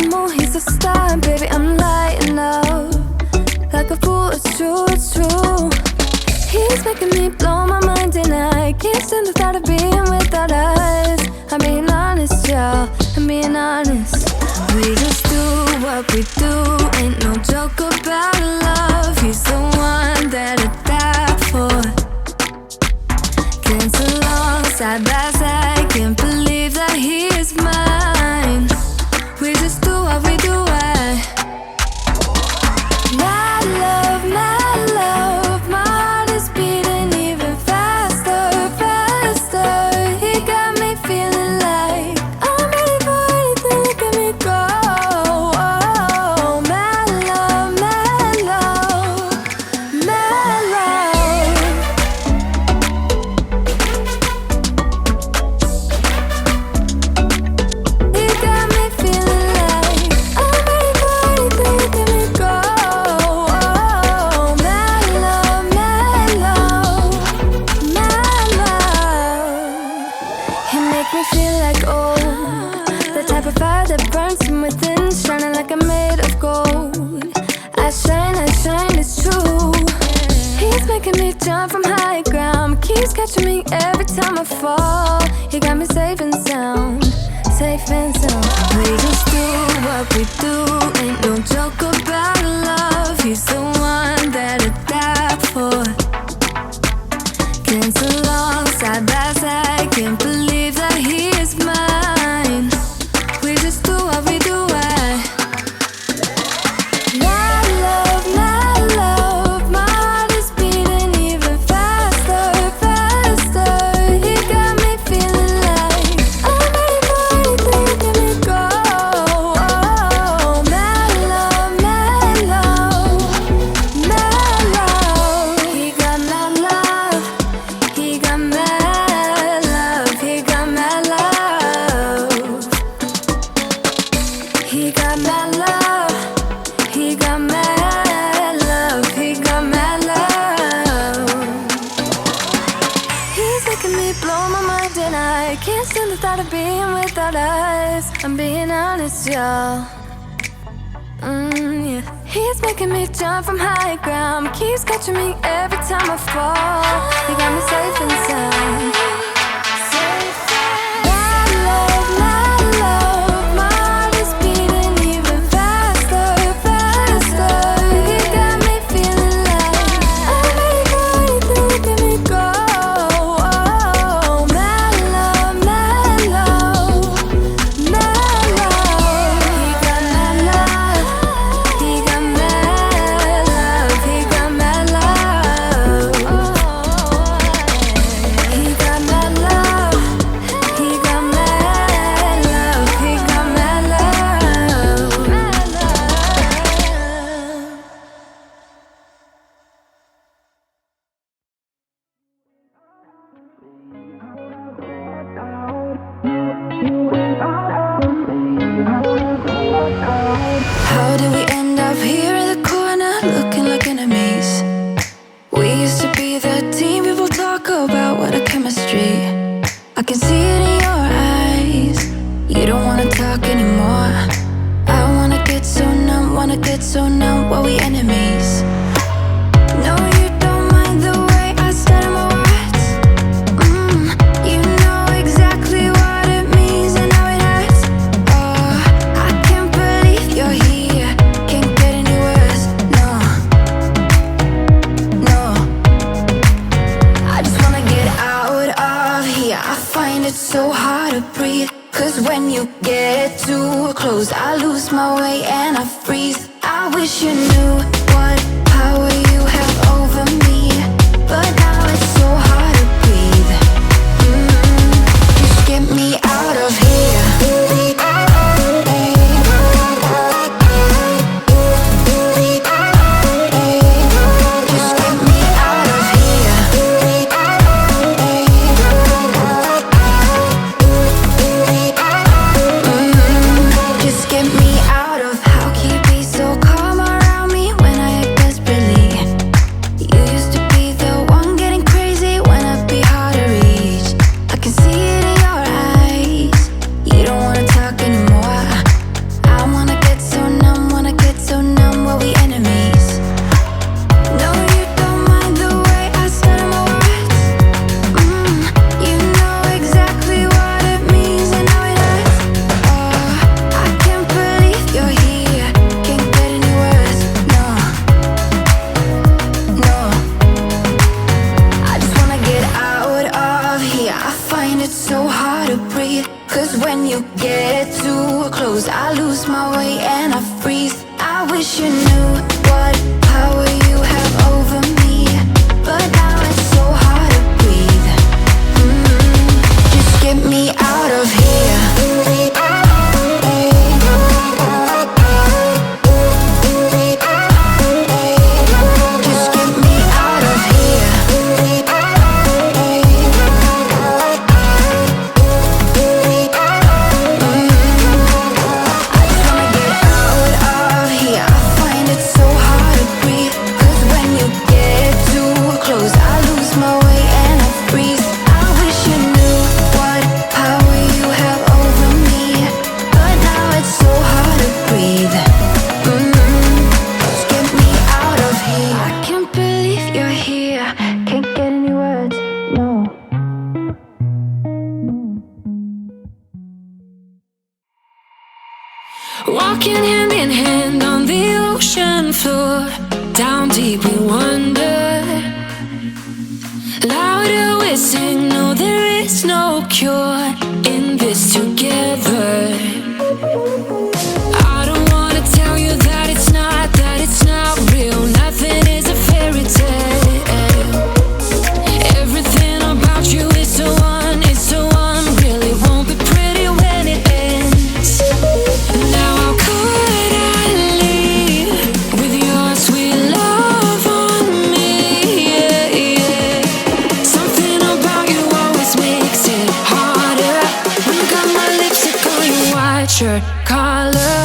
animal, he's a star. Baby, I'm lighting up like a fool, it's true, it's true. He's making me blow my mind and I can't stand the thought of being without us. I'm being honest, y'all, I'm being honest. We just do what we do, ain't no joke about love. He's the one that I die for. Dance along side by side, can't believe that he is mine. We just do what we do, my love, my love. My heart is beating even faster, faster. He got me feeling like I'm ready for anything, look at me go. Oh, my love, my love, my love. He got me feeling like I'm ready for anything, look at me go. Oh, my love, my love, my love. He make me feel like, oh, the type of fire that burns from within, shining like I'm made of gold. I shine, it's true. He's making me jump from high ground, keeps catching me every time I fall. He got me safe and sound, safe and sound. We just do what we do, ain't no joke about love. He's the one that I die for. Dance along side by side, can't believe that he is mine. We just do what we do, my love, my love. My heart is beating even faster, faster. He got me feeling like I'm ready for anything, look at me go. Oh, my love, my love, my love. He got my love, he got my love, he got my love. He got my love, he got my love, he got my love. He's making me blow my mind and I can't stand the thought of being without us. I'm being honest, y'all. Yeah. He's making me jump from high ground, keeps catching me every time I fall. He got me safe and sound. My love, my love. My heart is beating even faster, faster. He got me feeling like I'm ready for anything, look at me go. Oh, my love, my love, my love. He got my love, he got my love, he got my love. He got my love, he got my love, he got my love, my love. How did we end up here in the corner, looking like enemies? We used to be the team people talk about, what a chemistry. I can see it in your eyes, you don't wanna talk anymore. I wanna get so numb while we enemies. No, you don't mind the way I stutter my words. You know exactly what it means and how it hurts. Oh, I can't believe you're here, can't get any worse. No, no. I just wanna get out of here. I find it so hard to breathe, 'cause when you get too close, I lose my way and I freeze. I wish you knew what power you have over me, but now it's so hard to breathe. Just get me out of here. Just get me out of here. Just get me out of. How can you be so calm around me wish you knew what power you have over me, but now it's so hard to breathe. Just get me out of here. Just get me out of here. I just wanna get out of here. I find it so hard to breathe, 'cause when you get too close, I lose my way and I freeze. I wish you knew what power you have over me, but now it's so hard to breathe. Just get me out of here. I can't believe you're here. Can't get any words, no. Walking hand in hand on the ocean floor, down deep we wander. Louder we sing, no there is no cure in this together. I don't wanna tell you that it's not real. Nothing is a fairy tale. Everything about you is so unreal. It won't be pretty when it ends. Now how could I leave with your sweet love on me? Yeah, yeah. Something about you always makes it harder. When you got my lipstick on your white shirt collar.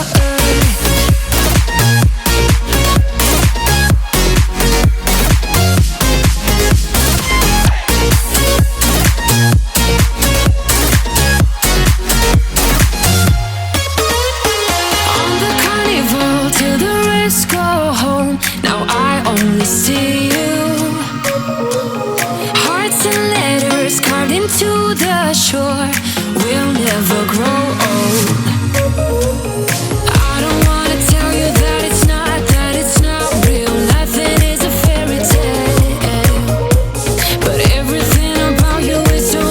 On the carnival till the rest go home. Now I only see you. Hearts and letters carved into the shore. We'll never grow old. I don't wanna tell you that it's not real. Nothing is a fairy tale. But everything about you is so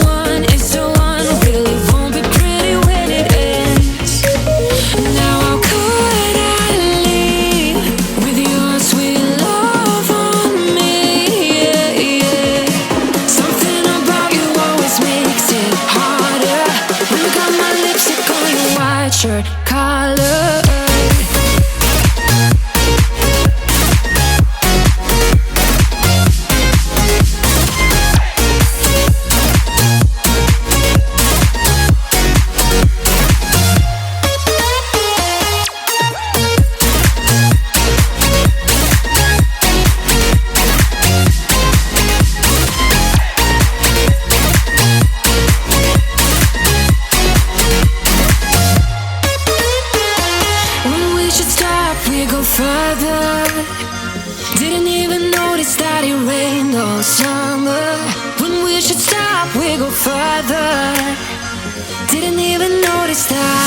unreal. It won't be pretty when it ends. Now how could I leave with your sweet love on me? Yeah, yeah. Something about you always makes it harder. When you got my lipstick on your white shirt collar. When we should stop, we go further. Didn't even notice that it rained all summer. When we should stop, we go further. Didn't even notice that.